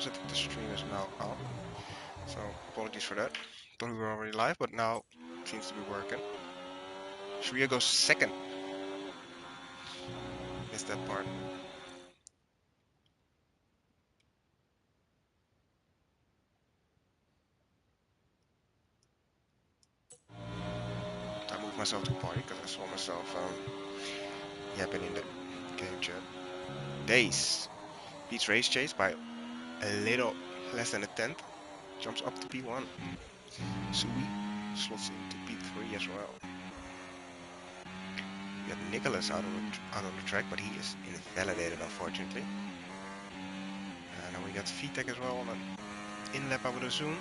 revisit that the stream is now on. So apologies for that. Thought we were already live, but now it seems to be working. Shreya goes second. Missed that part. I moved myself to party because I saw myself yapping in the game chat. Days beats Race Chase by a little less than a tenth. Jumps up to P1. Sui slots into P3 as well. We got Nicholas out on the track, but he is invalidated unfortunately. And then we got VTech as well on an in-lap, I would assume.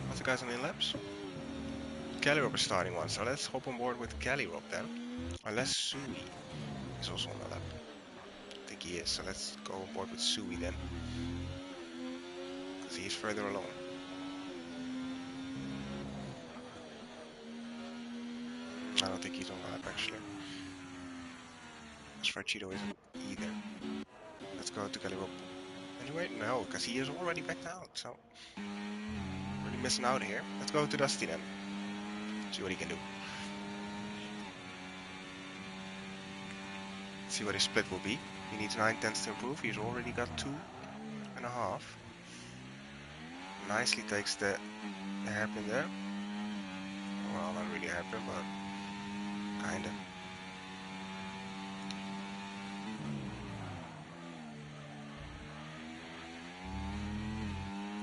What's the guys on in-laps? Calirob is starting one, so let's hop on board with Calirob then. Unless Sui is also on the lap. I think he is, so let's go on board with Sui then. Because he is further along. I don't think he's on the lap actually. Cheeto isn't either. Let's go to Calirob. Anyway, no, because he is already backed out, so really missing out here. Let's go to Dusty then. See what he can do. See what his split will be. He needs 9/10 to improve. He's already got 2.5. Nicely takes the hairpin there. Well, not really a hairpin, but kinda.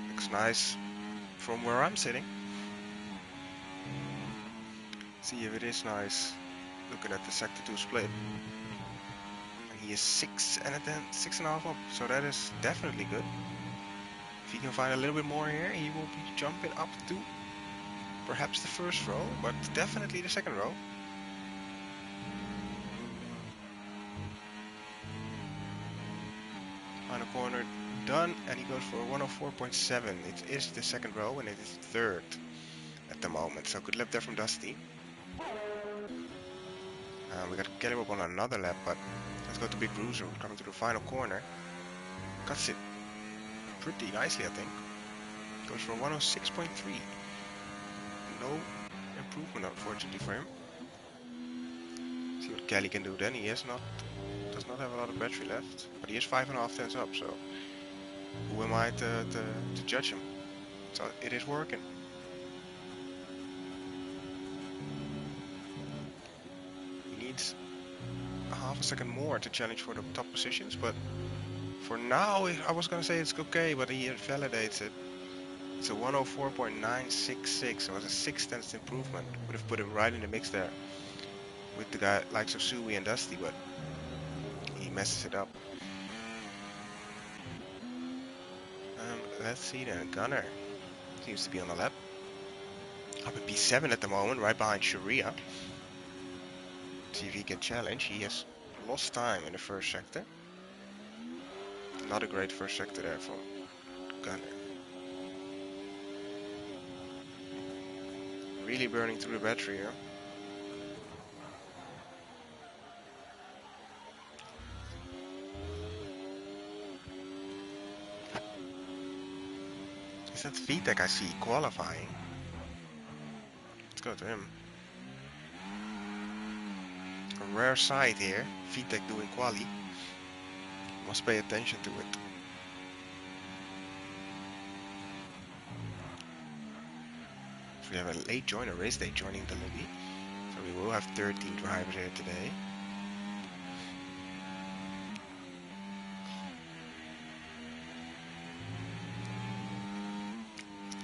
Looks nice from where I'm sitting. See if it is nice. Looking at the sector 2 split. And he is 6.5 up, so that is definitely good. If he can find a little bit more here, he will be jumping up to perhaps the first row, but definitely the second row. Final corner done, and he goes for a 104.7. It is the second row, and it is third at the moment. So good lap there from Dusty. We got Calirob on another lap, but let's go to Big Bruiser coming to the final corner. Cuts it pretty nicely, I think. Goes for 106.3. No improvement, unfortunately, for him. See what Kelly can do then. He does not have a lot of battery left, but he is 5.5 tenths up, so who am I to judge him? So it is working. He needs a half a second more to challenge for the top positions, but for now, I was gonna say it's okay, but he invalidates it. It's a 104.966, so it's a 6/10 improvement. Would have put him right in the mix there with the guy likes of Sui and Dusty, but he messes it up. Let's see then. Gunner seems to be on the lap. Up at P7 at the moment, right behind Sharia. See if he can challenge. He has lost time in the first sector. Not a great first sector there from Gunner. Really burning through the battery here. Is that VTech I see qualifying? Let's go to him. A rare sight here. VTech doing quali. Must pay attention to it. So we have a late joiner, race day joining the lobby. So we will have 13 drivers here today.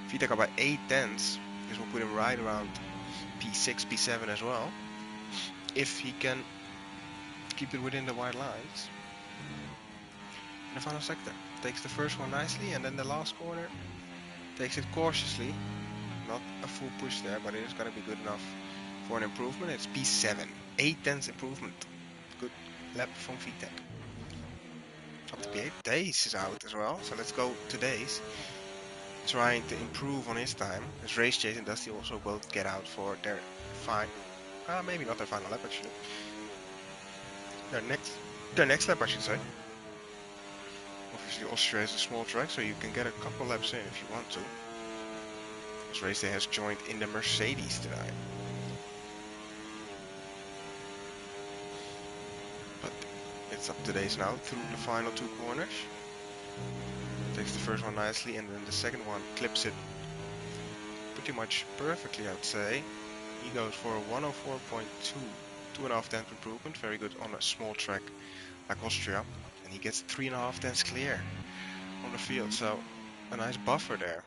VTech up by 8/10. This will put him right around P6, P7 as well. If he can keep it within the white lines. In the final sector. Takes the first one nicely, and then the last corner takes it cautiously. Not a full push there, but it is going to be good enough for an improvement. It's P7. 8/10 improvement. Good lap from VTech. Up to P8. Days is out as well, so let's go to Days. Trying to improve on his time. As Race Chase and Dusty also both get out for their maybe not their final lap actually. Their next lap, I should say. Obviously Austria is a small track, so you can get a couple laps in if you want to. This race day has joined in the Mercedes tonight. But it's up to Days now through the final two corners. Takes the first one nicely, and then the second one clips it pretty much perfectly, I'd say. He goes for a 104.2, 2.5 tenths improvement, very good on a small track like Austria, and he gets 3.5 tenths clear on the field, so a nice buffer there.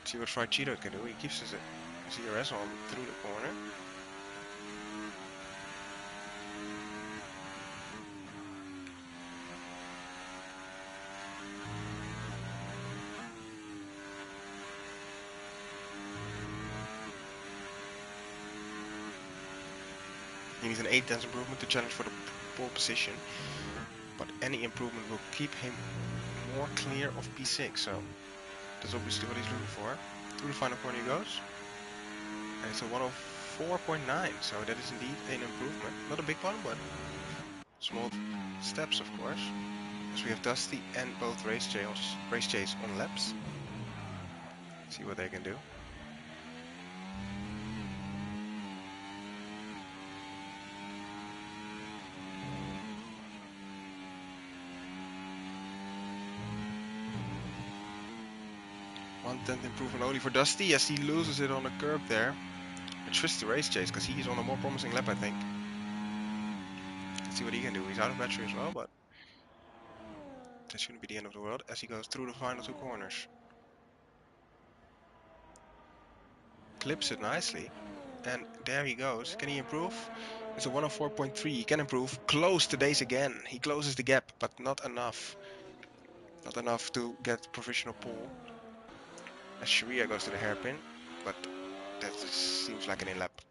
See what Fried Cheeto can do. He keeps his CRS on through the corner. He needs an 8 tenths improvement to challenge for the pole position, but any improvement will keep him more clear of P6, so that's obviously what he's looking for. Through the final corner he goes, and it's a 104.9, so that is indeed an improvement. Not a big one, but small steps, of course. As we have Dusty and both race chase on laps. See what they can do. One-tenth improvement only for Dusty. Yes, he loses it on the curb there. A twisty race chase, because he is on a more promising lap, I think. Let's see what he can do. He's out of battery as well, but that shouldn't be the end of the world as he goes through the final two corners. Clips it nicely, and there he goes. Can he improve? It's a 104.3. He can improve. Close to Days again. He closes the gap, but not enough. Not enough to get provisional pole. As Sharia goes to the hairpin, but that seems like an in-lap.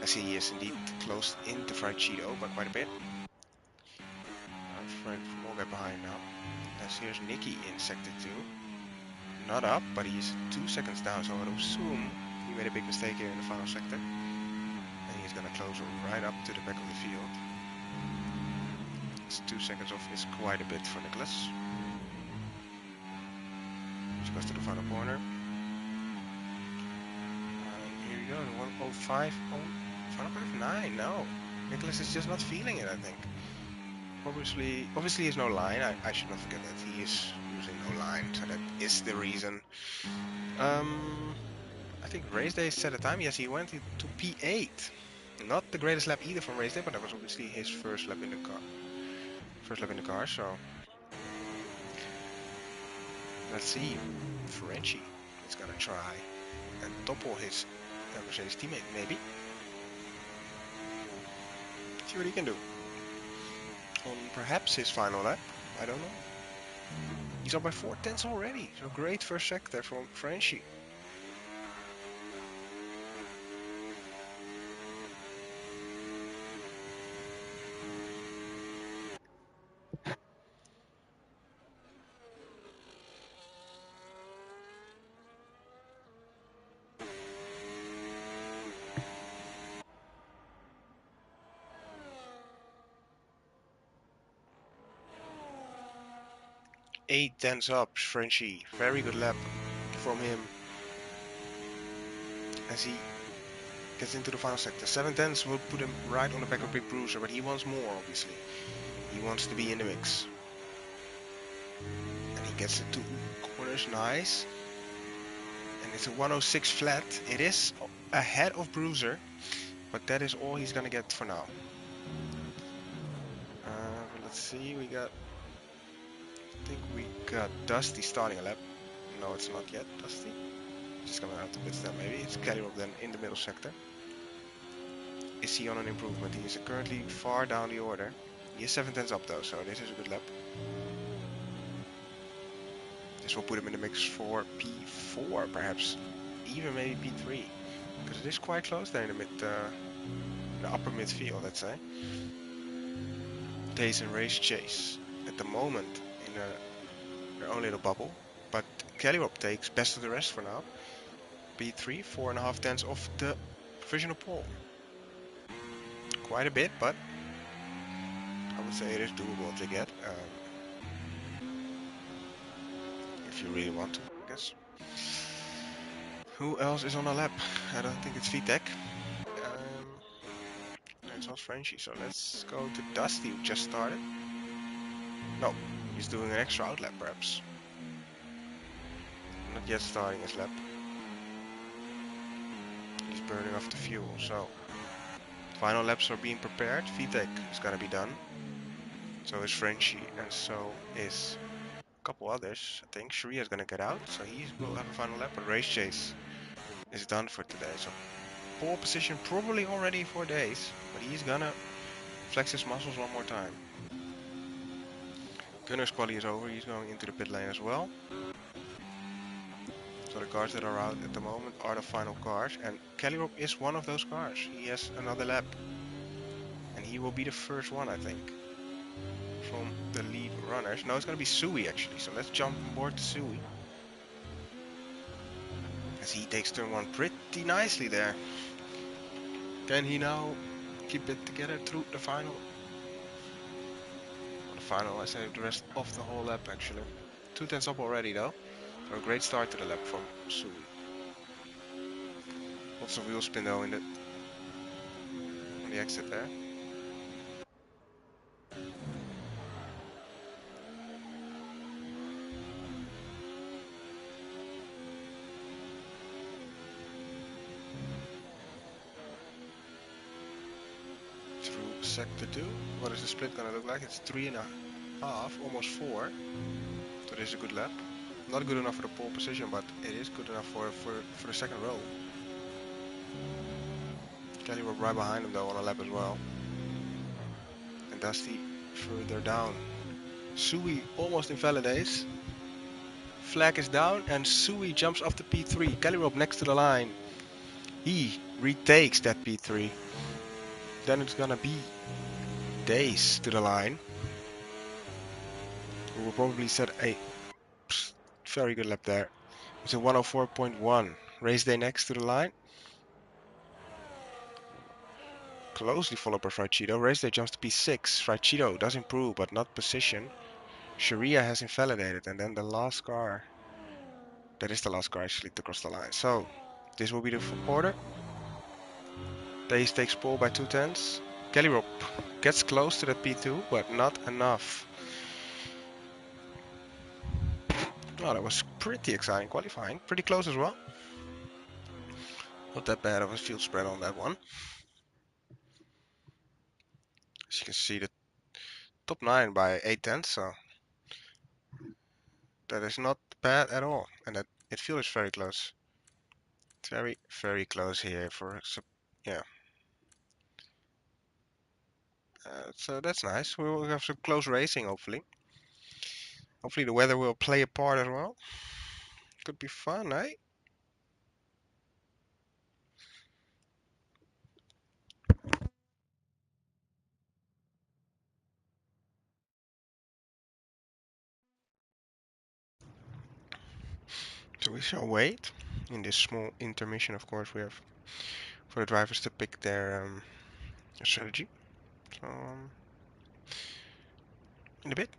As he is indeed close into Fried Cheeto, but quite a bit. Frank from all the way behind now. As here's Nicky in sector 2. Not up, but he's 2 seconds down, so I would assume he made a big mistake here in the final sector. And he's gonna close right up to the back of the field. It's 2 seconds off is quite a bit for Nicholas. He goes to the final corner. Here we go, the 105 on 105.9. No, Nicholas is just not feeling it, I think. Obviously there's no line. I should not forget that he is using no line, so that is the reason. I think race day set a time. Yes, he went to P8. Not the greatest lap either from race day, but that was obviously his first lap in the car. So let's see. Frenchie is gonna try and topple his Mercedes teammate, maybe. See what he can do on perhaps his final lap. I don't know. He's up by 4 tenths already. So great first sector from Frenchie. Eight tenths up, Frenchie. Very good lap from him as he gets into the final sector. 7 tenths will put him right on the back of Big Bruiser, but he wants more, obviously. He wants to be in the mix. And he gets the 2 corners, nice. And it's a 106 flat. It is ahead of Bruiser, but that is all he's gonna get for now. Let's see, I think we got Dusty starting a lap. No, it's not yet Dusty. Just coming out to pits then maybe. It's Kellyrob then in the middle sector. Is he on an improvement? He is currently far down the order. He is 7 tenths up though, so this is a good lap. This will put him in the mix for P4 perhaps. Even maybe P3. Because it is quite close there in the upper midfield, let's say. Days and Race Chase at the moment in their own little bubble, but Kellyrob takes best of the rest for now. P3, 4.5 tenths off the provisional pole. Quite a bit, but I would would say it is doable to get, if you really want to, I guess. Who else is on a lap? I don't think it's VTech. It's not Frenchy, so let's go to Dusty, who just started. No, he's doing an extra out lap, perhaps. Not yet starting his lap. He's burning off the fuel, so final laps are being prepared. VTech is gonna be done. So is Frenchy, and so is a couple others. I think Sharia is gonna get out, so he will have a final lap. But race chase is done for today. So pole position probably already for days, but he's gonna flex his muscles one more time. Gunner's quali is over. He's going into the pit lane as well. So the cars that are out at the moment are the final cars, and Kelly is one of those cars. He has another lap, and he will be the first one, I think, from the lead runners. No, it's gonna be Sui actually. So let's jump on board to Sui, as he takes turn one pretty nicely there. Can he now keep it together through the final? Well, the final, I say the rest of the whole lap actually. 2 tenths up already though. So a great start to the lap from Sui. Lots of wheel spin though on the exit there. Through sector 2. What is the split gonna look like? It's 3.5, almost 4. So this is a good lap. Not good enough for the pole position, but it is good enough for the second row. Kelly Rob right behind him though on a lap as well. And Dusty further down. Sui almost invalidates. Flag is down and Sui jumps off the P3. Kelly Rob next to the line. He retakes that P3. Then it's gonna be Days to the line. We will probably set a very good lap there. It's a 104.1. Race day next to the line. Closely followed by Fraichido. Race day jumps to P6. Fraichido does improve, but not position. Sharia has invalidated, and then the last car. That is the last car actually to cross the line. So, this will be the order. Days takes pole by 2 tenths. Kelly Rob gets close to the P2, but not enough. Oh, that was pretty exciting qualifying. Pretty close as well. Not that bad of a field spread on that one. As you can see, the top 9 by 8 tenths, so that is not bad at all. And that it feels very close. It's very, very close here for, yeah. So that's nice. We will have some close racing, hopefully. Hopefully the weather will play a part as well. Could be fun, eh? So we shall wait. In this small intermission, of course, we have for the drivers to pick their strategy. So, in a bit.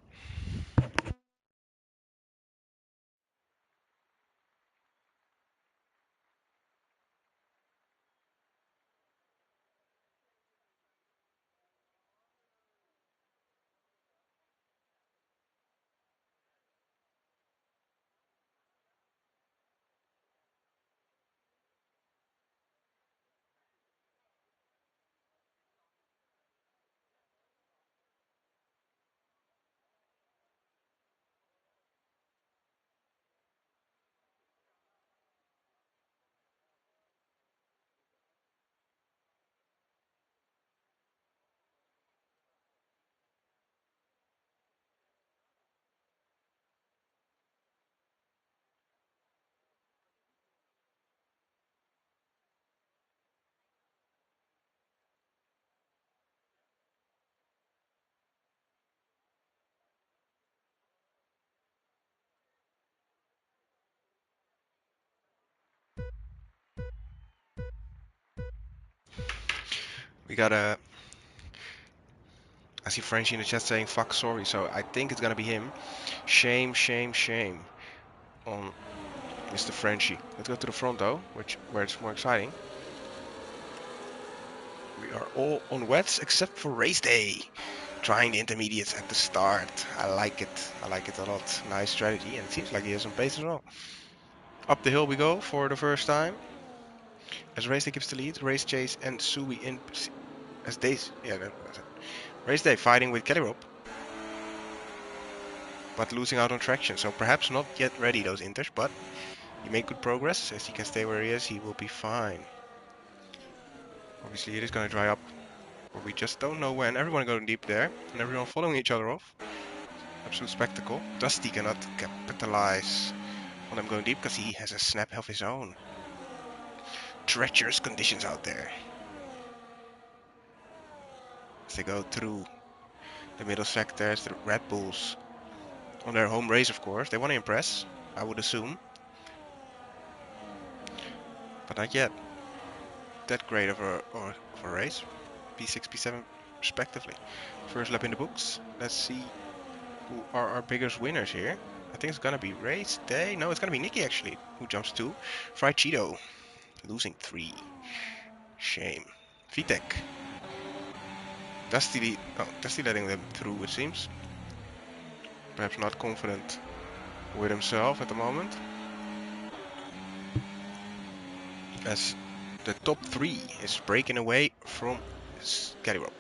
We got a I see Frenchie in the chat saying fuck sorry, so I think it's gonna be him. Shame, shame, shame on Mr. Frenchie. Let's go to the front though, where it's more exciting. We are all on wets except for race day. Trying the intermediates at the start. I like it. I like it a lot. Nice strategy, and it seems like he has some pace as well. Up the hill we go for the first time. As Race Day gives the lead, Race Chase and Sui in as days. Yeah, that's it. Race Day fighting with Kelly Rope, but losing out on traction. So perhaps not yet ready those inters, but he made good progress. As he can stay where he is, he will be fine. Obviously, it is going to dry up, but we just don't know when. Everyone going deep there, and everyone following each other off. Absolute spectacle. Dusty cannot capitalize on them going deep because he has a snap of his own. Treacherous conditions out there. As they go through the middle sectors, the Red Bulls on their home race, of course. They want to impress, I would assume. But not yet that great of a race. P6, P7 respectively. First lap in the books. Let's see who are our biggest winners here. I think it's gonna be Race Day. No, it's gonna be Nikki actually, who jumps 2. Fried Cheeto, losing 3. Shame. VTech. Dusty letting them through, it seems. Perhaps not confident with himself at the moment. As the top 3 is breaking away from Scallywop.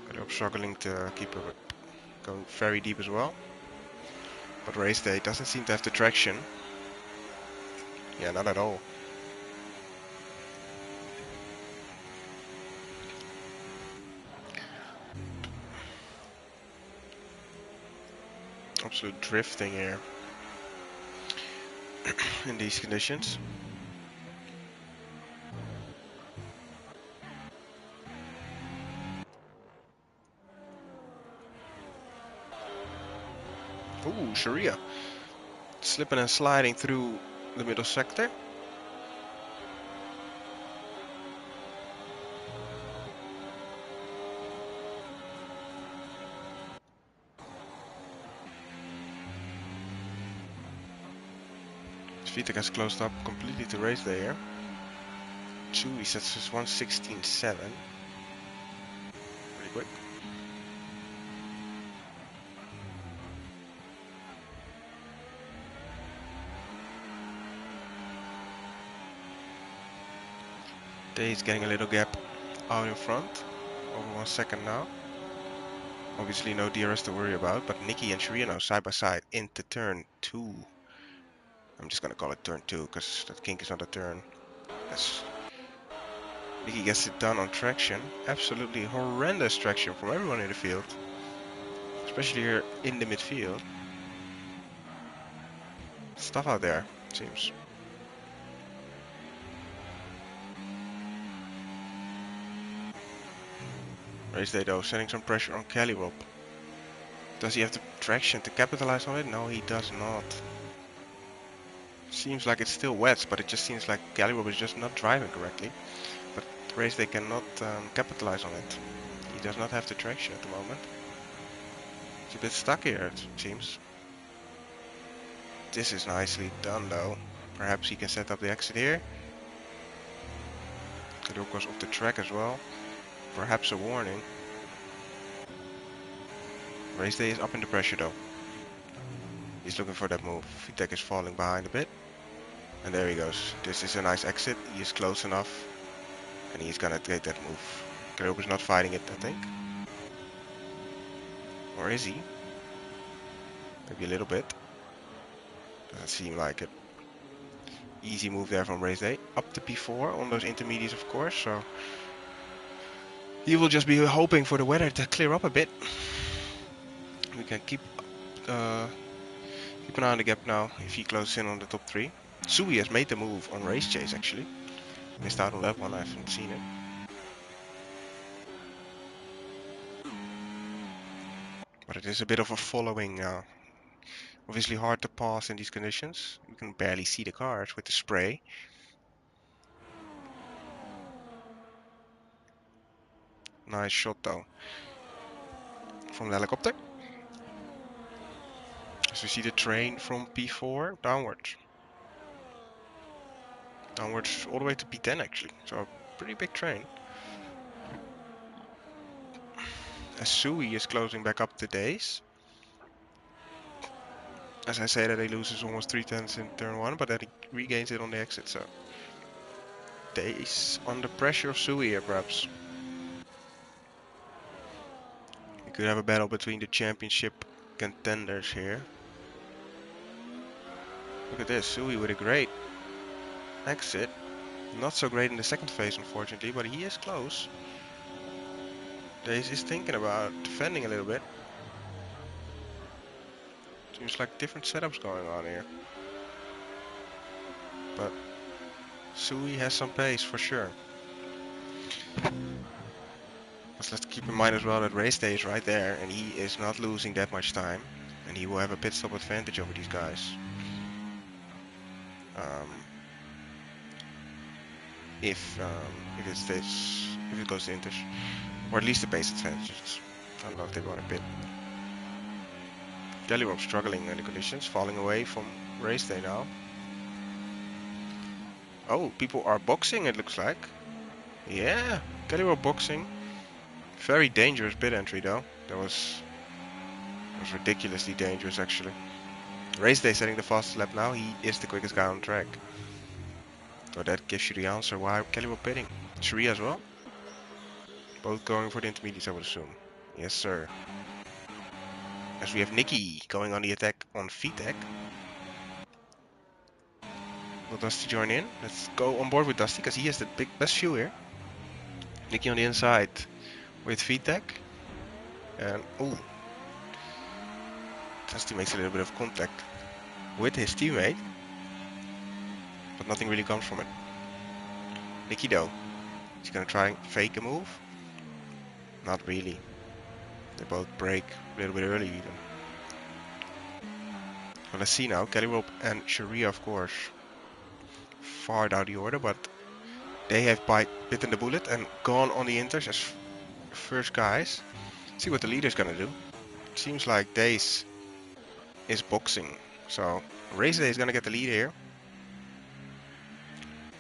Scallywop struggling to keep up, going very deep as well. But Race Day doesn't seem to have the traction. Yeah, not at all. Absolute drifting here in these conditions. Ooh, Sharia. Slipping and sliding through the middle sector. Vitek has closed up completely to Race Day here. He sets his 1:16.7. Pretty quick. Day's getting a little gap out in front. Over 1 second now. Obviously no DRS to worry about, but Nikki and Sharia now side by side into turn 2. I'm just gonna call it turn 2 because that kink is not a turn. Yes. Nikki gets it done on traction. Absolutely horrendous traction from everyone in the field. Especially here in the midfield. Stuff out there, it seems. Race Day though, setting some pressure on Kelly Rob. Does he have the traction to capitalize on it? No, he does not. Seems like it's still wet, but it just seems like Kelly Rob is just not driving correctly. But Race Day cannot capitalize on it. He does not have the traction at the moment. He's a bit stuck here, it seems. This is nicely done though. Perhaps he can set up the exit here. Kelly Rob goes off the track as well. Perhaps a warning. Race Day is up in the pressure though. He's looking for that move. Vitek is falling behind a bit. And there he goes. This is a nice exit. He is close enough. And he's gonna take that move. Globe is not fighting it, I think. Or is he? Maybe a little bit. Doesn't seem like it. Easy move there from Race Day. Up to P4 on those intermediates, of course. So he will just be hoping for the weather to clear up a bit. We can keep an eye on the gap now if he closes in on the top 3. Sui has made the move on Race Chase actually. Missed out on that one, I haven't seen it. But it is a bit of a following. Obviously hard to pass in these conditions. You can barely see the cars with the spray. Nice shot though. From the helicopter. As we see the train from P4 downwards. Downwards all the way to P10 actually. So a pretty big train. As Sui is closing back up the days. As I say that he loses almost 3/10 in turn 1, but then he regains it on the exit, so days under pressure of Sui here perhaps. We could have a battle between the championship contenders here. Look at this, Sui with a great exit. Not so great in the second phase unfortunately, but he is close. Days is thinking about defending a little bit. Seems like different setups going on here. But Sui has some pace for sure. But let's keep in mind as well that race day is right there and he is not losing that much time. And he will have a pit stop advantage over these guys. If it goes to Inters. Or at least the pace advantages. I don't know if they want a pit. Kellyrope struggling in the conditions, falling away from race day now. Oh, people are boxing it looks like. Yeah, Kellyrope boxing. Very dangerous pit entry though. That was ridiculously dangerous actually. Race day setting the fastest lap now. He is the quickest guy on track. So that gives you the answer why Kellyrope pitting. Sharia as well. Both going for the intermediates I would assume. Yes sir. As we have Nikki going on the attack on VTEC. Will Dusty join in? Let's go on board with Dusty because he has the best view here. Nikki on the inside with VTEC. And ooh. Dusty makes a little bit of contact with his teammate. But nothing really comes from it. Nikki though. He's gonna try and fake a move. Not really. They both break a little bit early even. Well, let's see now. Kellyrope and Sharia of course. Far down the order, but they have bitten the bullet and gone on the inters as first guys. See what the leader's gonna do. It seems like Days is boxing. So Race Day is gonna get the lead here.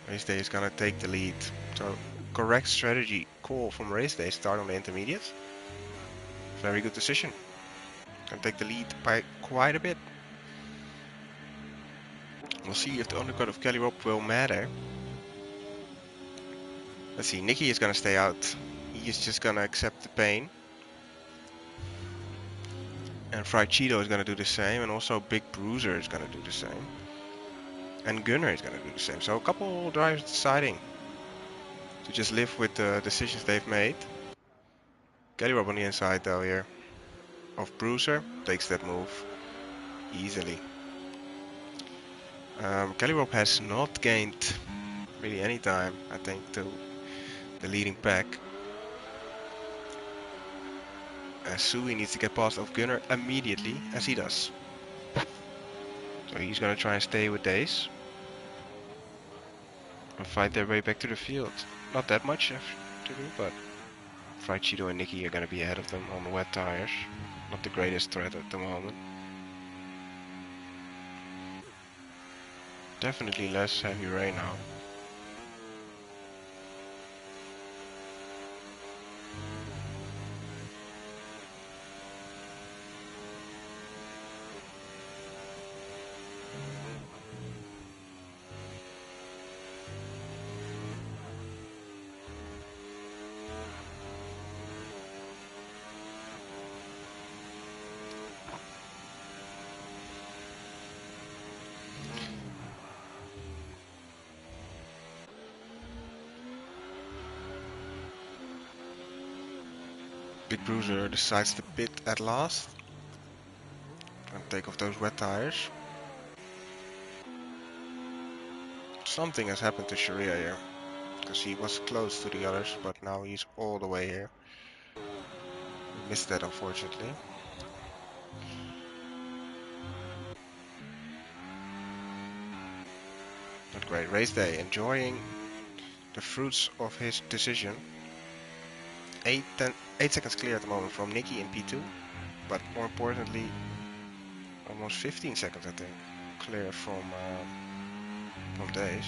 Race Day is gonna take the lead. So correct strategy call from Race Day. Start on the intermediates. Very good decision. Can take the lead by quite a bit. We'll see if the undercut of Kellyrope will matter. Let's see, Nikki is gonna stay out. He is just gonna accept the pain. And Fried Cheeto is gonna do the same, and also Big Bruiser is gonna do the same. And Gunner is gonna do the same. So a couple drivers deciding to just live with the decisions they've made. Kellyrope on the inside though here. Of Bruiser, takes that move easily. Kellyrope has not gained really any time, I think, to the leading pack. Sui needs to get past of Gunner immediately, as he does. So he's gonna try and stay with Days. And fight their way back to the field. Not that much to do, but Fried Cheeto and Nikki are gonna be ahead of them on the wet tires. Not the greatest threat at the moment. Definitely less heavy rain now. Big Bruiser decides to pit at last and take off those wet tires. Something has happened to Sharia here, because he was close to the others, but now he's all the way here. Missed that unfortunately. Not great. Race Day enjoying the fruits of his decision. 8 seconds clear at the moment from Nicky in P2, but more importantly, almost 15 seconds I think clear from Days.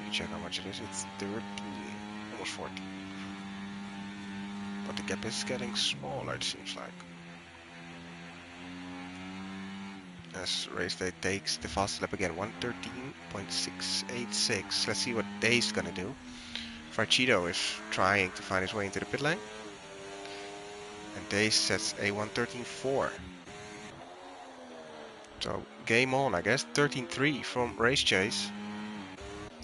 You check how much it is. It's 30, almost 40. But the gap is getting smaller, it seems like. As race day takes the fastest lap again, 1:13.686. Let's see what Days gonna do. Farcido is trying to find his way into the pit lane. And Days sets a 1:13.4. So game on, I guess. 13.3 from Race Chase.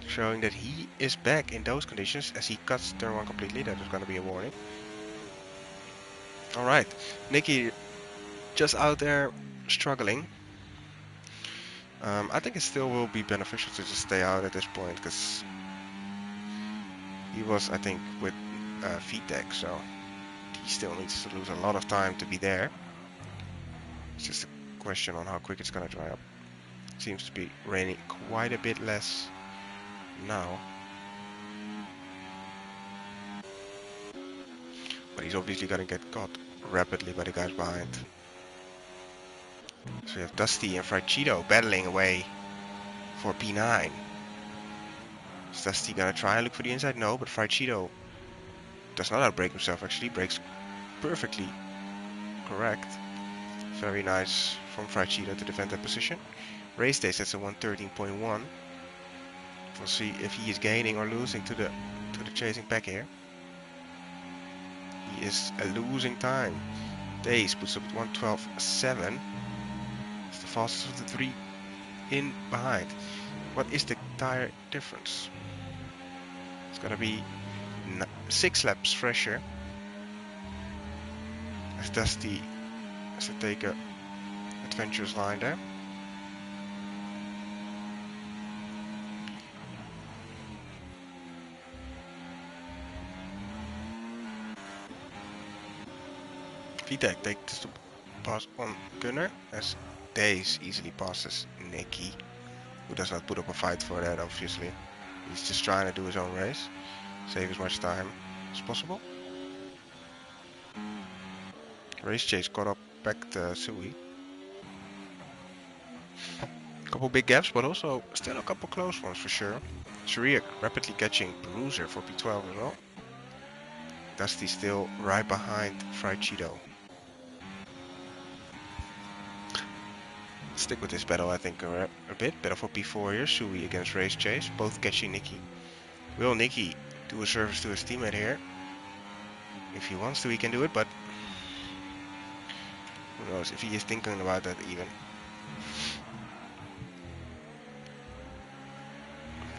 Showing that he is back in those conditions as he cuts turn 1 completely. That is gonna be a warning. Alright, Nicky just out there struggling. I think it still will be beneficial to just stay out at this point because he was, I think, with VTEC, so he still needs to lose a lot of time to be there. It's just a question on how quick it's gonna dry up. Seems to be raining quite a bit less now. But he's obviously gonna get caught rapidly by the guys behind. So we have Dusty and Farcido battling away for P9. Is Dusty gonna try and look for the inside? No, but Farcido does not outbrake himself, actually breaks perfectly correct. Very nice from Farcido to defend that position. Race day sets a 1:13.1. We'll see if he is gaining or losing to the chasing pack here. He is losing time. Days puts up 1:12.7. It's the fastest of the three in behind. What is the tire difference? It's gonna be 6 laps fresher. As Dusty has to take a adventurous line there. VTEC takes the pass on Gunnar as Days easily passes Nicky, who does not put up a fight for that obviously. He's just trying to do his own race, save as much time as possible. Race Chase caught up back to Sui. Couple big gaps, but also still a couple close ones for sure. Sharia rapidly catching Bruiser for P12 as well. Dusty still right behind Farcido. Stick with this battle, I think, a bit. Better for P4 here. Sui against Race Chase, both catching Nicky. Will Nicky do a service to his teammate here? If he wants to, he can do it, but who knows if he is thinking about that even.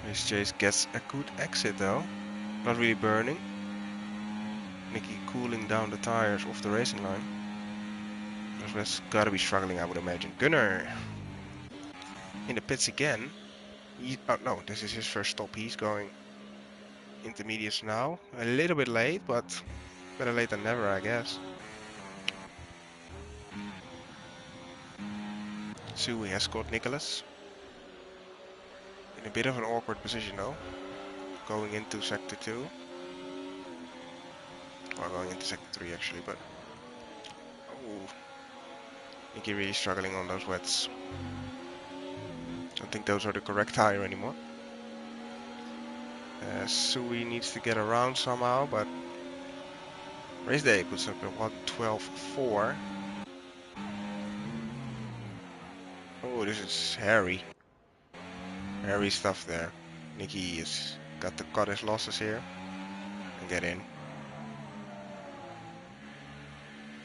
Race Chase gets a good exit though. Not really burning. Nicky cooling down the tires off the racing line. That's gotta be struggling, I would imagine. Gunnar in the pits again. Oh no, this is his first stop. He's going intermediates now. A little bit late, but better late than never, I guess. Sui has caught Nicholas. In a bit of an awkward position though. Going into sector 2. Or going into sector 3 actually, but... Oh. Nicky really struggling on those wets. Don't think those are the correct tire anymore. Sui needs to get around somehow, but Race Day puts up a 1:12.4. Oh, this is hairy. Hairy stuff there. Nicky has got to cut his losses here and get in.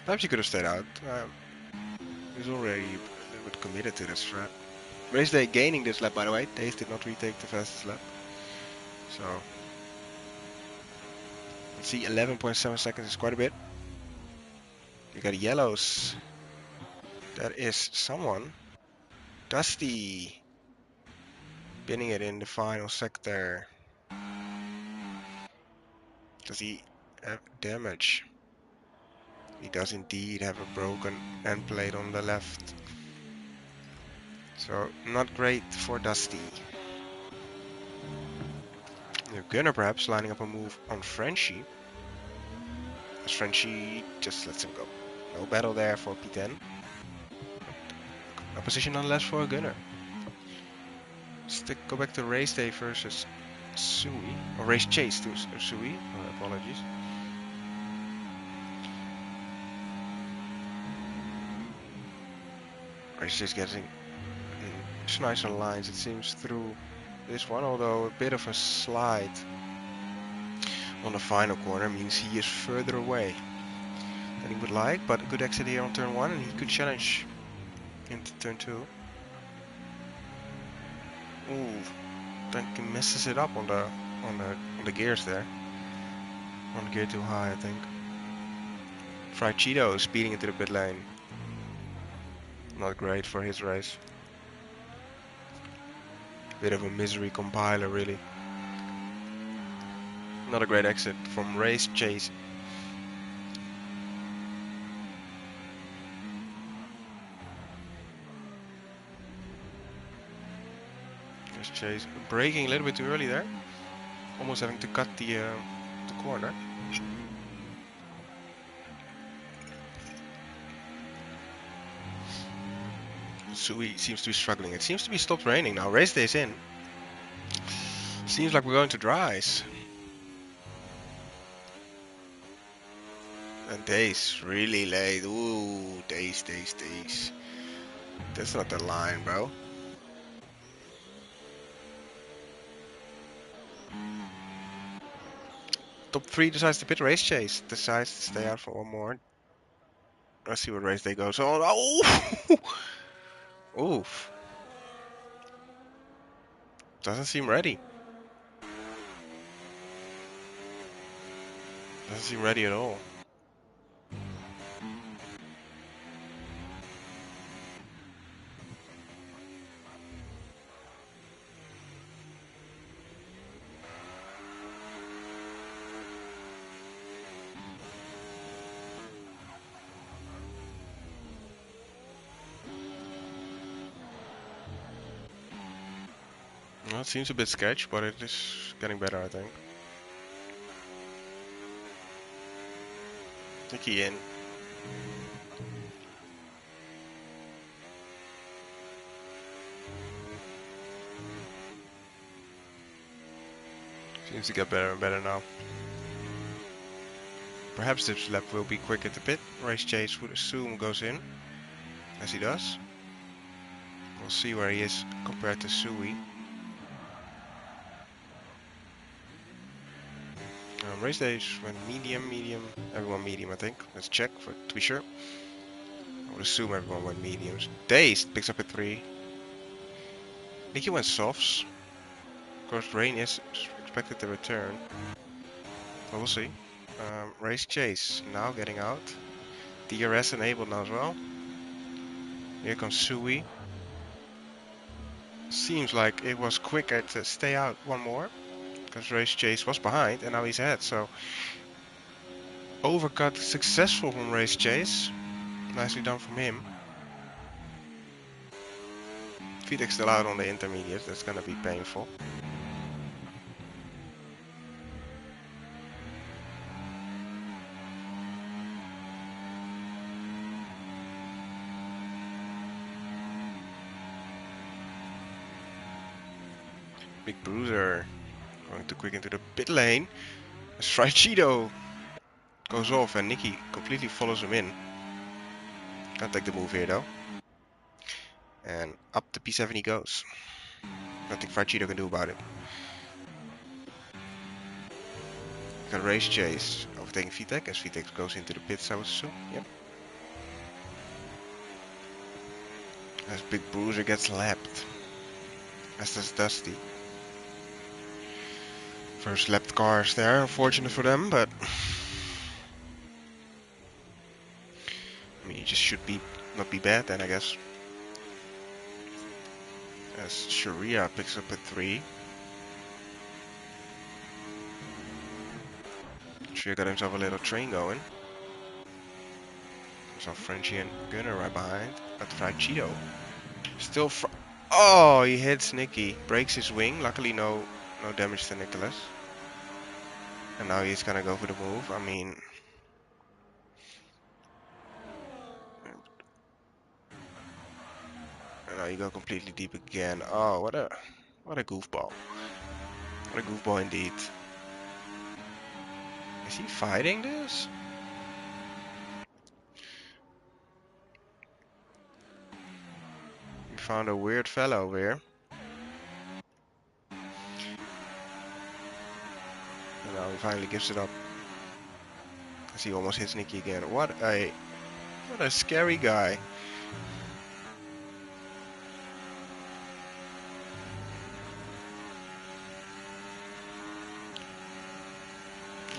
Perhaps he could have stayed out. He's already a little bit committed to this strat. Race Day gaining this lap, by the way. Days did not retake the fastest lap. So, let's see, 11.7 seconds is quite a bit. You got yellows. That is someone. Dusty. Pinning it in the final sector. Does he have damage? He does indeed have a broken end plate on the left. So, not great for Dusty. Gunnar perhaps lining up a move on Frenchie. as Frenchie just lets him go. No battle there for P10. A position nonetheless for a gunner. Go back to race day versus Sui, or race chase to Sui. Apologies. Race chase getting nicer lines, it seems, through this one, although a bit of a slide on the final corner means he is further away than he would like, but a good exit here on turn 1 and he could challenge into turn 2. Ooh, I think he messes it up on the gears there. One gear too high, I think. Fried Cheeto speeding into the pit lane. Not great for his race. Bit of a misery compiler, really. Not a great exit from race chase. Race chase braking a little bit too early there. Almost having to cut the corner. Sui seems to be struggling. It seems to be stopped raining now. Race day's in. Seems like we're going to dry ice. And days really late. Ooh, days. That's not the line, bro. Top 3 decides to pit race chase. Decides to stay out for one more. Let's see what race day goes on. Oh! Oof. Doesn't seem ready. Doesn't seem ready at all. Well, it seems a bit sketch, but it is getting better, I think. Nicky in. Seems to get better and better now. Perhaps this lap will be quick at the pit. Race chase would assume goes in, as he does. We'll see where he is compared to Sui. Race days went medium, everyone medium, I think. Let's check to be sure. I would assume everyone went mediums. Dazed picks up a 3. Nicky went softs. Of course, rain is expected to return. But we'll see. Race chase now getting out. DRS enabled now as well. Here comes Sui. Seems like it was quicker to stay out one more. Because race chase was behind and now he's ahead, so overcut successful from race chase. Nicely done from him. Vitek still out on the intermediate, that's gonna be painful. Big Bruiser going too quick into the pit lane. As Fried Cheeto goes off and Nicky completely follows him in. Can't take the move here though. And up to P7 he goes. Nothing Fried Cheeto can do about it. Got race chase overtaking Vitek as Vitek goes into the pits, I would assume. Yep. As Big Bruiser gets lapped. As does Dusty. First lapped cars there, unfortunate for them, but I mean, it just should not be bad then, I guess. As Sharia picks up a 3. Sharia got himself a little train going. So Frenchie and Gunner right behind. But Fried Cheeto still oh, he hits Nicky, breaks his wing. Luckily no damage to Nicholas. And now he's gonna go for the move. I mean, And now you go completely deep again. Oh, what a goofball. What a goofball indeed. Is he fighting this? We found a weird fellow over here. And now he finally gives it up. As he almost hits Nicky again. What a scary guy.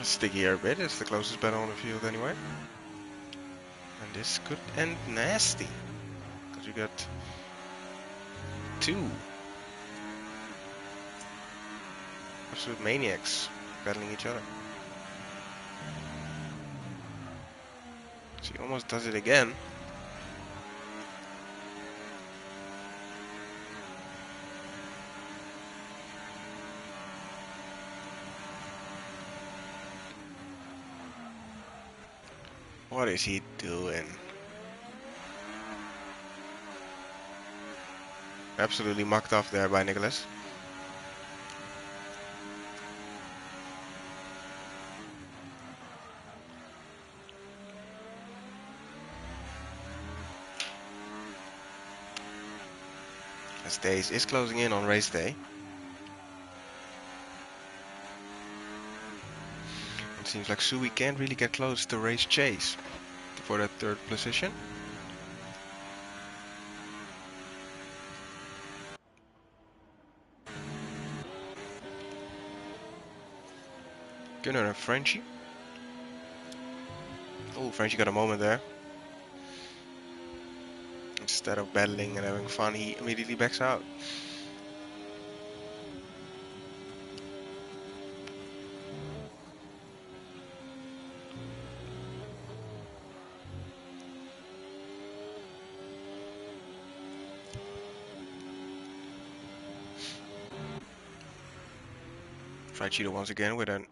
Sticky air bit is the closest battle on the field anyway. And this could end nasty. Because you got two absolute maniacs battling each other. So he almost does it again. What is he doing? Absolutely mucked off there by Nicholas. As days is closing in on race day. It seems like Sui can't really get close to race chase for that third position. Gunnar and Frenchie. Oh, Frenchie got a moment there. Instead of battling and having fun, he immediately backs out. Fried Cheeto once again with an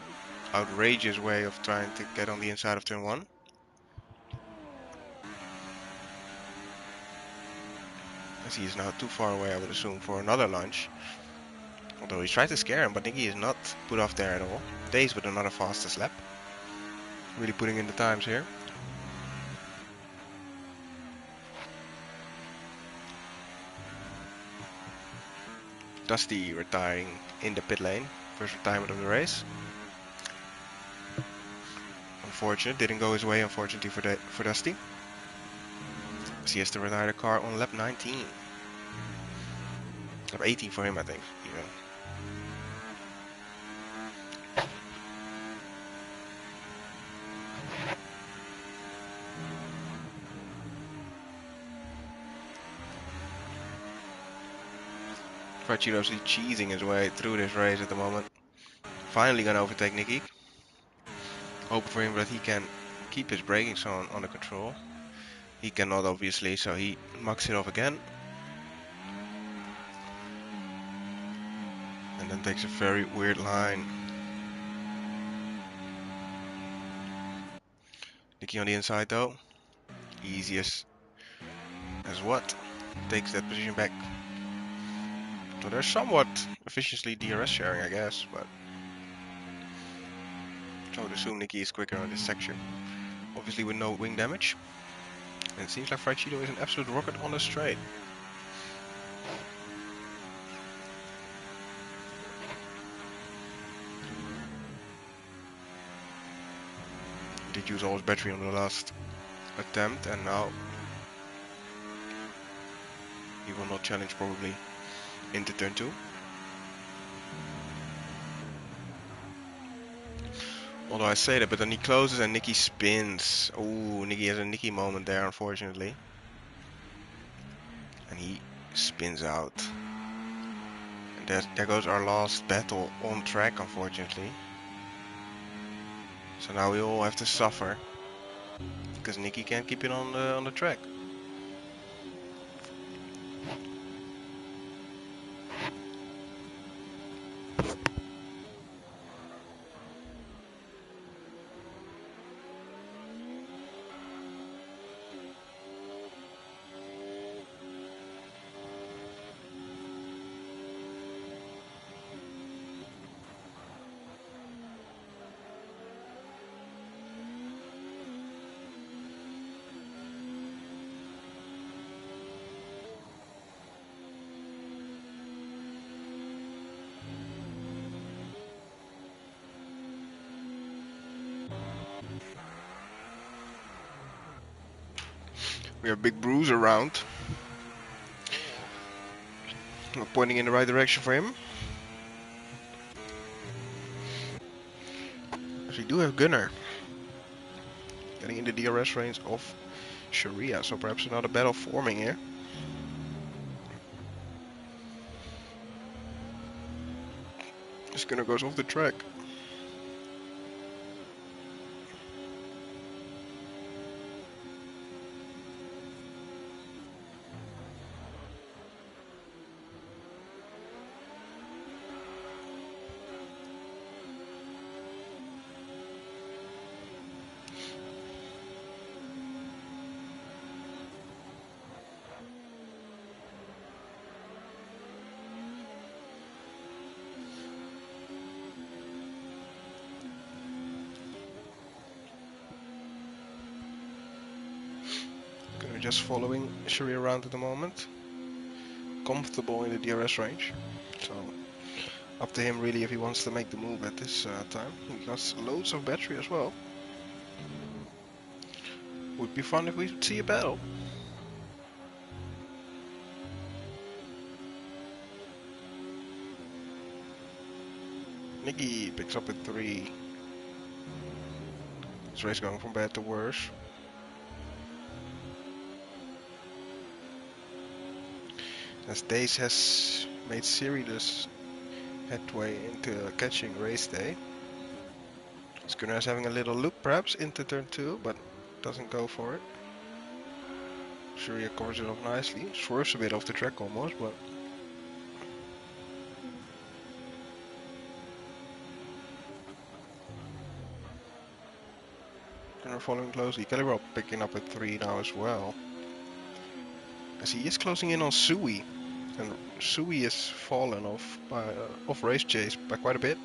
outrageous way of trying to get on the inside of turn 1. As he is now too far away, I would assume, for another lunge. Although he's tried to scare him, but Nicky is not put off there at all. Days with another fastest lap. Really putting in the times here. Dusty retiring in the pit lane. First retirement of the race. Unfortunate, didn't go his way unfortunately for Dusty. So he has to retire the car on lap 19. Lap 18 for him, I think, even. Fried Cheeto's cheesing his way through this race at the moment. Finally gonna overtake Nicky. Hoping for him that he can keep his braking zone under control. He cannot, obviously, so he mucks it off again. And then takes a very weird line. Nicky on the inside though. Easy as what? Takes that position back. So there's somewhat efficiently DRS sharing, I guess, but I would assume Nicky is quicker on this section. Obviously with no wing damage. And it seems like Fried Cheeto is an absolute rocket on the straight. Did use all his battery on the last attempt, and now he will not challenge probably into turn 2. Although I say that, but then he closes and Nicky spins. Ooh, Nicky has a Nicky moment there, unfortunately. And he spins out. And there goes our last battle on track, unfortunately. So now we all have to suffer. Because Nicky can't keep it on the track. We have Big Bruce around. Not pointing in the right direction for him. As we do have Gunnar. Getting in the DRS range of Sharia, so perhaps another battle forming here. This Gunnar goes off the track. Gunnar just following Sharia around at the moment. Comfortable in the DRS range. So up to him really if he wants to make the move at this time. He got loads of battery as well. Would be fun if we would see a battle. Nicky picks up a 3. This race going from bad to worse. As Dace has made serious headway into catching race day. Gunnar is having a little look perhaps into turn 2, but doesn't go for it. Sharia covers it off nicely. Swerves a bit off the track almost, but Gunnar following closely. Kelly picking up a 3 now as well. As he is closing in on Sui. And Sui is fallen off race chase by quite a bit.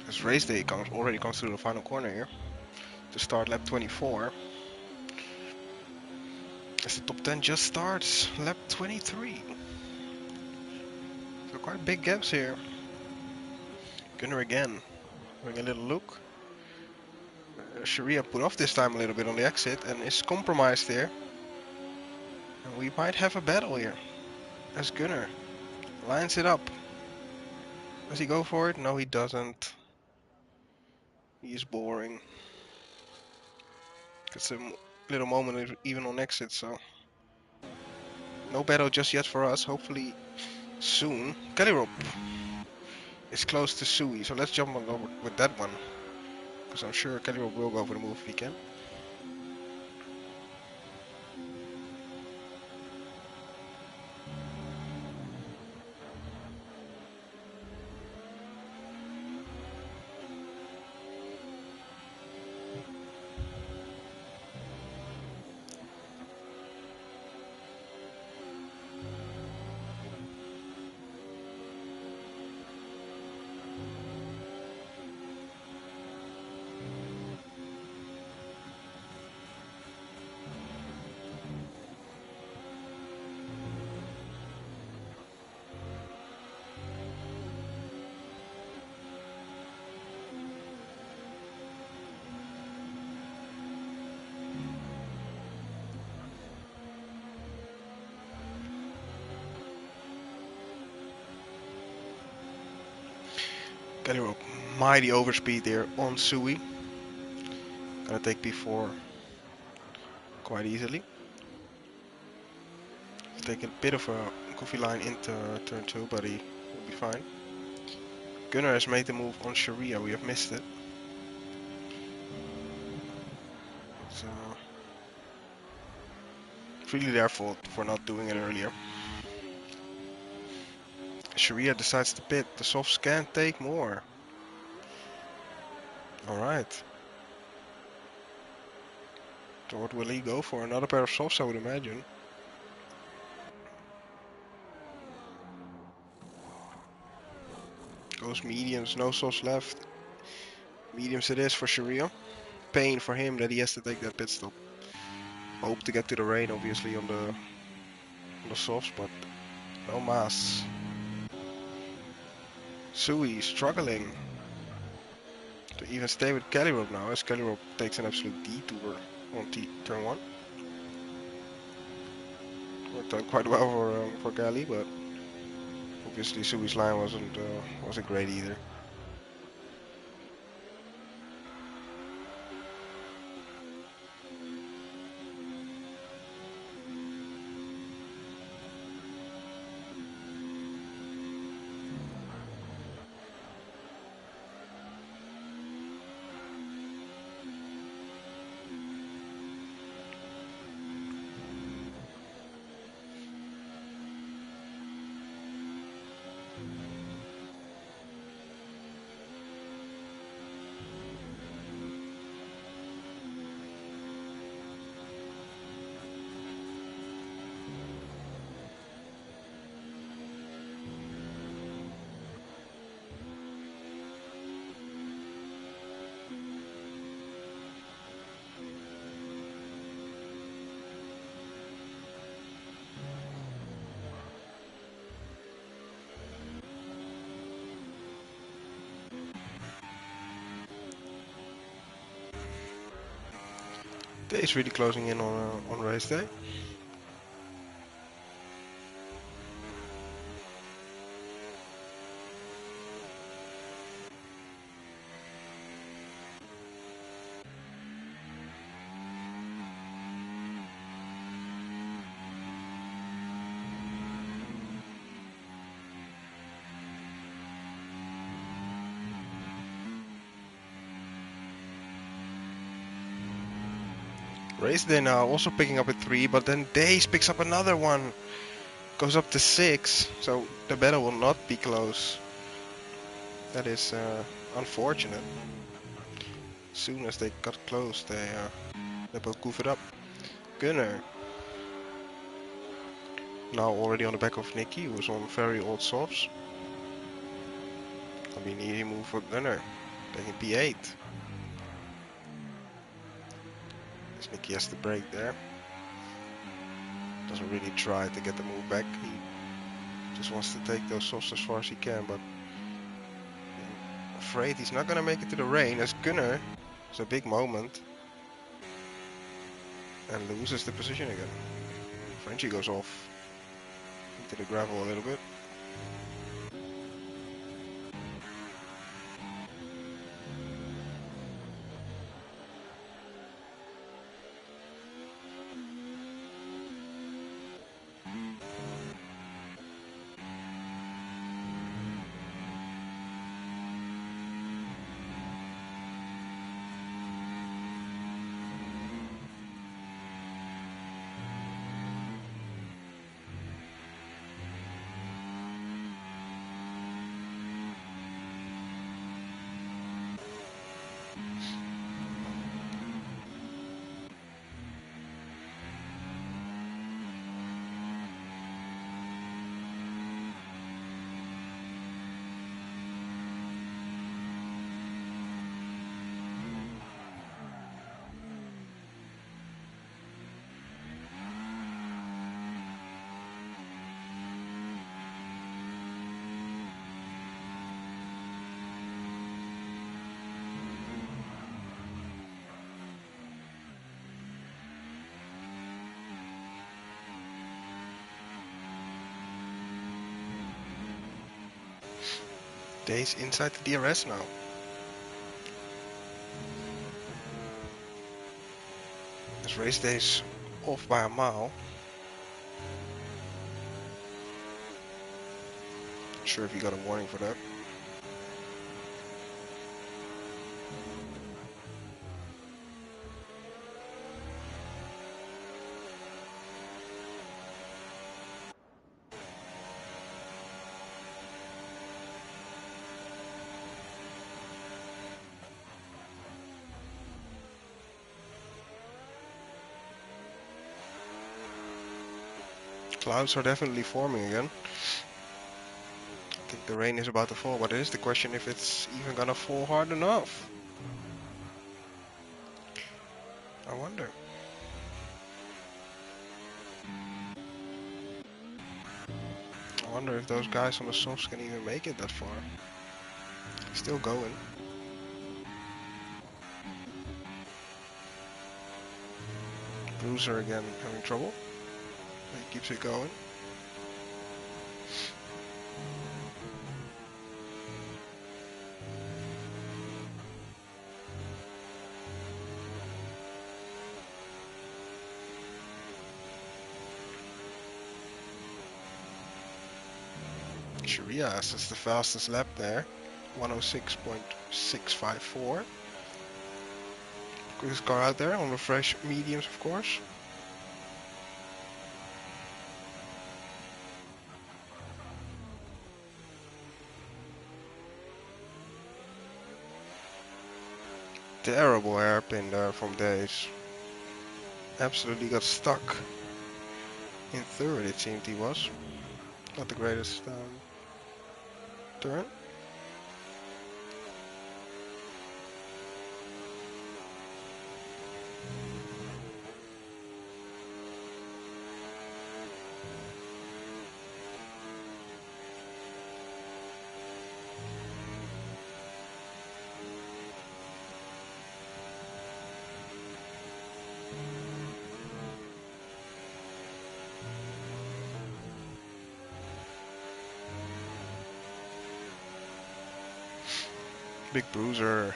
As race day already comes through the final corner here to start lap 24. As the top 10 just starts lap 23. So quite big gaps here. Gunnar again having a little look. Sharia put off this time a little bit on the exit and is compromised here. And we might have a battle here. As Gunnar lines it up. Does he go for it? No, he doesn't. He is boring. It's a little moment even on exit, so no battle just yet for us. Hopefully soon. Kelly is close to Sui, so let's jump on over with that one. Because I'm sure Kelly will go for the move if he can. Kelly mighty overspeed there on Sui. Gonna take P4 quite easily. Taking a bit of a goofy line into turn 2, but he will be fine. Gunnar has made the move on Sharia, we have missed it. So it's really their fault for not doing it earlier. Sharia decides to pit. The softs can take more. Alright. So what will he go for? Another pair of softs, I would imagine. Goes mediums, no sauce left. Mediums it is for Sharia. Pain for him that he has to take that pit stop. Hope to get to the rain, obviously, on the softs, but no mass. Sui struggling to even stay with Kelly Rope now, as Kelly Rope takes an absolute detour on turn 1. Worked out quite well for Kelly, but obviously Sui's line wasn't great either. Day is really closing in on race day. Race day now, also picking up a 3, but then Days picks up another one. Goes up to 6, so the battle will not be close. That is unfortunate. As soon as they got close, they both goof it up. Gunnar. Now already on the back of Nicky, who's on very old softs. I mean, easy move for Gunnar. Taking P8. As Nicky has to break there. Doesn't really try to get the move back. He just wants to take those softs as far as he can, but I'm afraid he's not gonna make it to the rain, as Gunnar, it's a big moment, and loses the position again. Frenchie goes off into the gravel a little bit. Days inside the DRS now. This race day's off by a mile. Not sure if he got a warning for that. Clouds are definitely forming again. I think The rain is about to fall, but it is the question if it's even gonna fall hard enough. I wonder. I wonder if those guys on the softs can even make it that far. Still going. Bruiser again having trouble. He keeps it going. Sharias is the fastest lap there. 106.654. Quickest car out there on the fresh mediums, of course. Terrible hairpin there from Days. Absolutely got stuck in third, it seemed he was. Not the greatest turn. Big Bruiser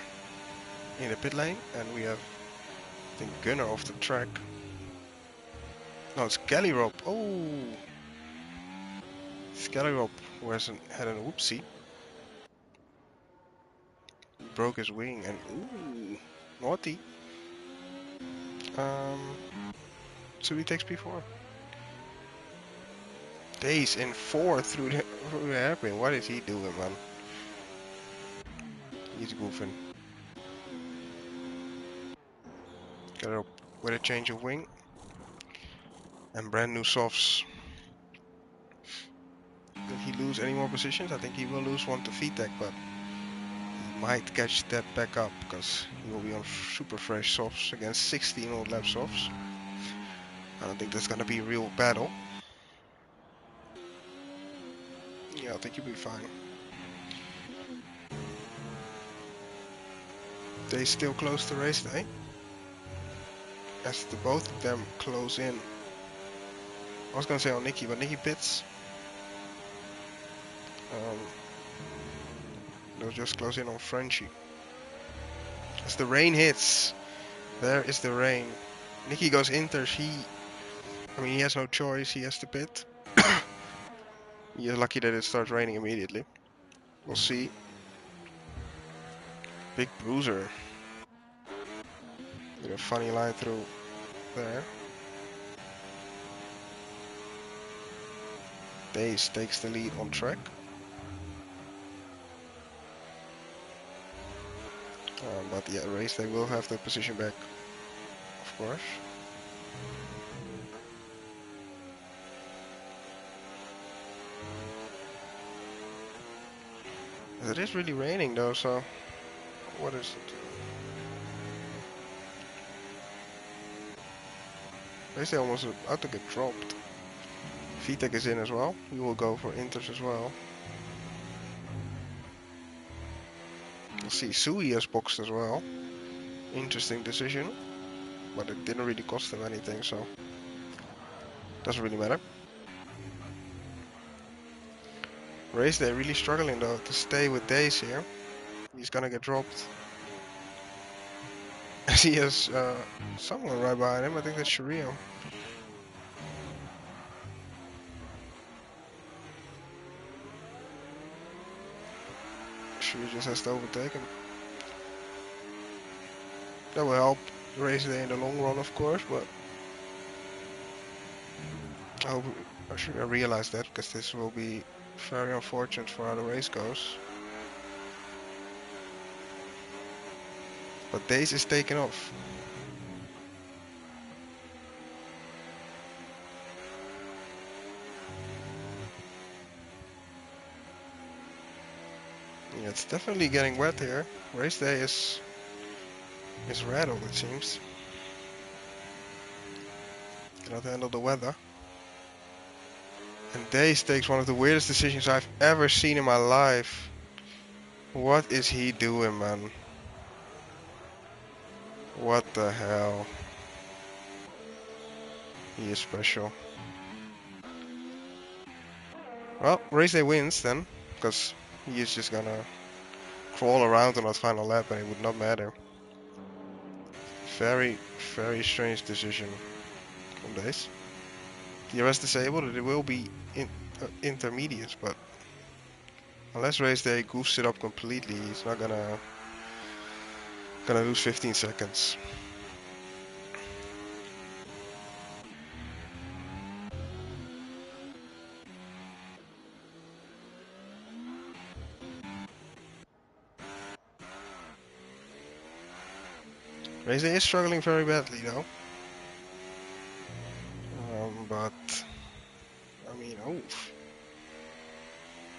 in the pit lane, and we have, I think, Gunnar off the track. No, it's Gallirop. Oh, it's Gallirop who had a whoopsie. He broke his wing, and ooh, naughty. So he takes P4. Days in 4th through the hairpin. What is he doing, man? He's goofing. Got up with a change of wing. And brand new softs. Will he lose any more positions? I think he will lose one to VTEC, but he might catch that back up because he will be on super fresh softs against 16 old lap softs. I don't think that's gonna be a real battle. Yeah, I think he'll be fine. They still close the race day. As the both of them close in. I was gonna say on Nicky, but Nicky pits. They'll just close in on Frenchie. As the rain hits, there is the rain. Nicky goes inters. He has no choice. He has to pit. He is lucky that it starts raining immediately. We'll see. Big Bruiser. With a funny line through there. Days takes the lead on track. But yeah, race they will have the position back, of course. It is really raining though, so what is it? Race they almost about to get dropped. VTEC is in as well. We will go for inters as well. We'll see. Sui has boxed as well. Interesting decision, but it didn't really cost him anything, so doesn't really matter. Race day really struggling though to stay with Days here. He's gonna get dropped. As he has someone right behind him. I think that's Shario. Shario just has to overtake him. That will help race day in the long run, of course, but I hope I realize that, because this will be very unfortunate for how the race goes. But Days is taking off. It's definitely getting wet here. Race day is rattled, it seems. Cannot handle the weather. And Days takes one of the weirdest decisions I've ever seen in my life. What is he doing, man? What the hell? He is special. Well, race day wins then, because he is just gonna crawl around on that final lap and it would not matter. Very, very strange decision from Days. The rest disabled, it will be intermediates, but unless race day goofs it up completely, he's not gonna lose 15 seconds. Race day is struggling very badly though. But I mean, oof.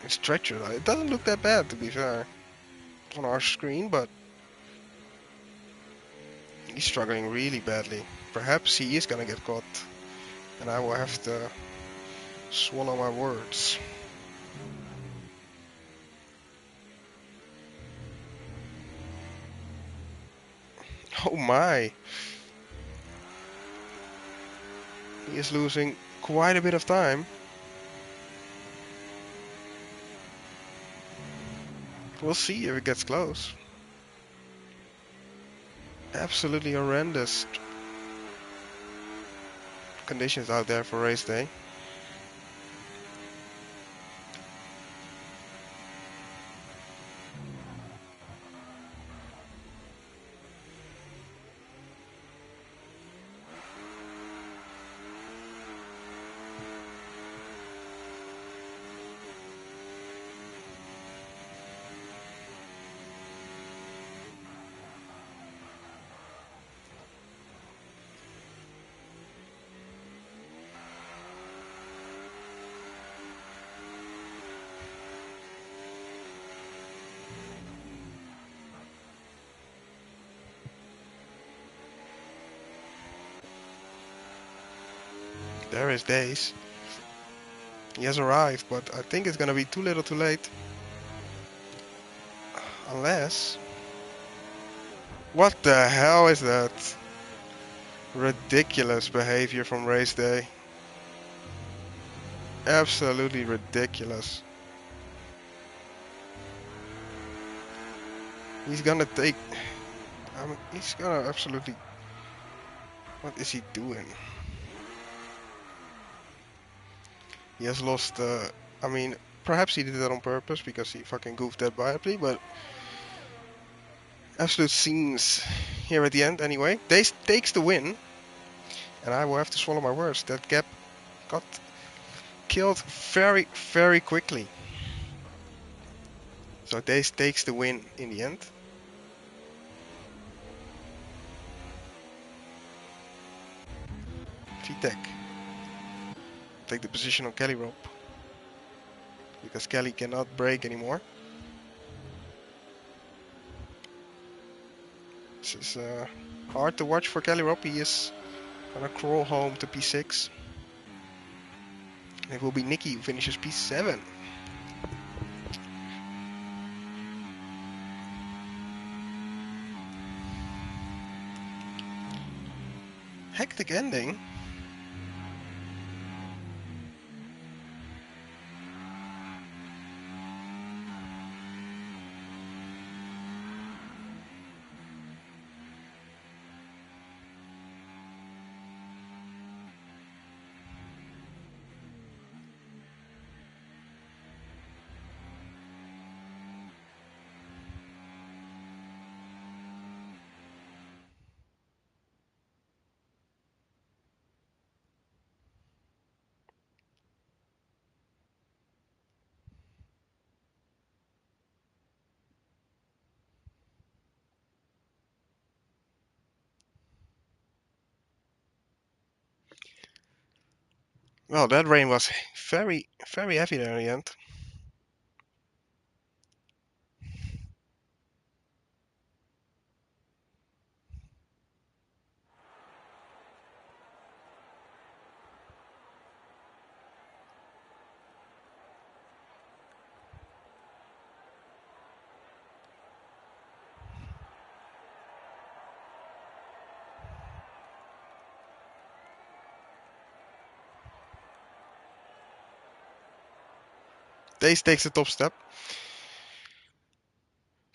It's treacherous. It doesn't look that bad, to be fair, on our screen, but he's struggling really badly. Perhaps he is gonna get caught, and I will have to swallow my words. Oh my! He is losing quite a bit of time. We'll see if it gets close. Absolutely horrendous conditions out there for race day. There is Days. He has arrived, but I think it's gonna be too little too late. Unless... What the hell is that? Ridiculous behavior from race day. Absolutely ridiculous. He's gonna take... I mean, he's gonna absolutely... What is he doing? He has lost... I mean, perhaps he did that on purpose because he fucking goofed that badly, but... Absolute scenes here at the end anyway. Days takes the win. And I will have to swallow my words. That gap got killed very, very quickly. So Days takes the win in the end. VTech take the position on Kelly rope because Kelly cannot brake anymore. This is hard to watch for Kelly rope. He is gonna crawl home to P6. It will be Nicky who finishes P7. Hectic ending. Well, that rain was very, very heavy there in the end. Dace takes the top step.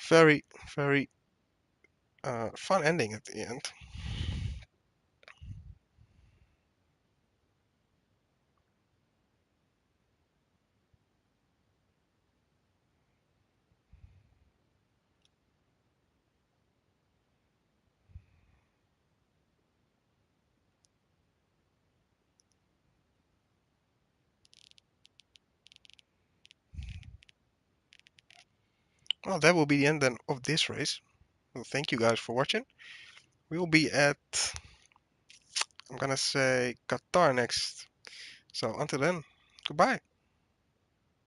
Very, very fun ending at the end. Well, that will be the end then of this race. Well, thank you guys for watching. We will be at, I'm gonna say, Qatar next. So until then, goodbye.